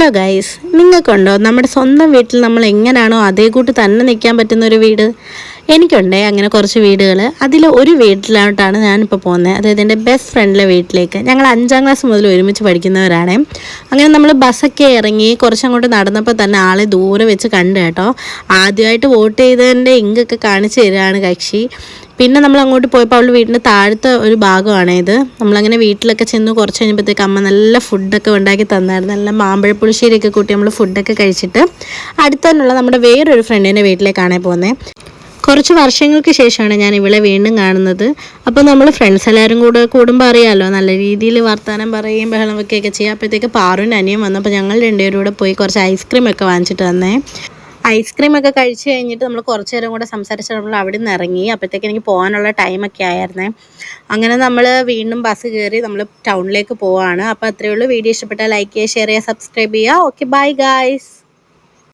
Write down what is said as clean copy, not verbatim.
Hello guys, നിങ്ങൾക്കുണ്ടോ നമ്മുടെ സ്വന്തം വീട്ടിൽ നമ്മൾ എങ്ങനെയാണോ അതേ കൂട്ട് തന്നെ നിൽക്കാൻ പറ്റുന്ന ഒരു വീട്? എനിക്കുണ്ടേ അങ്ങനെ കുറച്ച് വീടുകൾ. അതിൽ ഒരു വീട്ടിലോട്ടാണ് ഞാനിപ്പോൾ പോകുന്നത്. അതായത് എൻ്റെ ബെസ്റ്റ് ഫ്രണ്ടിലെ വീട്ടിലേക്ക്. ഞങ്ങൾ 5ാം ക്ലാസ് മുതൽ ഒരുമിച്ച് പഠിക്കുന്നവരാണ്. അങ്ങനെ നമ്മൾ ബസ്സൊക്കെ ഇറങ്ങി കുറച്ചങ്ങോട്ട് നടന്നപ്പോൾ തന്നെ ആളെ ദൂരെ വെച്ച് കണ്ടു കേട്ടോ. ആദ്യമായിട്ട് വോട്ട് ചെയ്തതിൻ്റെ ഇങ്കൊക്കെ കാണിച്ചു തരികയാണ് കക്ഷി. പിന്നെ നമ്മൾ അങ്ങോട്ട് പോയപ്പോൾ അവളുടെ വീടിൻ്റെ താഴത്തെ ഒരു ഭാഗമാണ് ഇത്. നമ്മളങ്ങനെ വീട്ടിലൊക്കെ ചെന്ന് കുറച്ച് കഴിഞ്ഞപ്പോഴത്തേക്ക് അമ്മ നല്ല ഫുഡൊക്കെ ഉണ്ടാക്കി തന്നായിരുന്നു. നല്ല മാമ്പഴപ്പുളിശ്ശേരിയൊക്കെ കൂട്ടി നമ്മൾ ഫുഡൊക്കെ കഴിച്ചിട്ട് അടുത്തന്നുള്ള നമ്മുടെ വേറൊരു ഫ്രണ്ടിൻ്റെ വീട്ടിലേക്കാണ് പോകുന്നത്. കുറച്ച് വർഷങ്ങൾക്ക് ശേഷമാണ് ഞാൻ ഇവളെ വീണ്ടും കാണുന്നത്. അപ്പോൾ നമ്മൾ ഫ്രണ്ട്സ് എല്ലാവരും കൂടെ കൂടുമ്പോൾ അറിയാമല്ലോ, നല്ല രീതിയിൽ വർത്തമാനം പറയുകയും ബഹളം വെക്കുകയൊക്കെ ചെയ്യാം. അപ്പോഴത്തേക്ക് പാറുവിൻ്റെ അനിയൻ വന്നപ്പോൾ ഞങ്ങൾ രണ്ടുപേരും കൂടെ പോയി കുറച്ച് ഐസ്ക്രീമൊക്കെ വാങ്ങിച്ചിട്ട് വന്നേ. ഐസ്ക്രീമൊക്കെ കഴിച്ച് കഴിഞ്ഞിട്ട് നമ്മൾ കുറച്ച് നേരം കൂടെ സംസാരിച്ച് നമ്മൾ അവിടെ നിന്ന് ഇറങ്ങി. അപ്പോഴത്തേക്ക് എനിക്ക് പോകാനുള്ള ടൈമൊക്കെ ആയിരുന്നേ. അങ്ങനെ നമ്മൾ വീണ്ടും ബസ് കയറി നമ്മൾ ടൗണിലേക്ക് പോവുകയാണ്. അപ്പോൾ അത്രയേ ഉള്ളൂ. വീഡിയോ ഇഷ്ടപ്പെട്ടാൽ ലൈക്ക് ചെയ്യുക, ഷെയർ ചെയ്യുക, സബ്സ്ക്രൈബ് ചെയ്യുക. Okay, bye guys.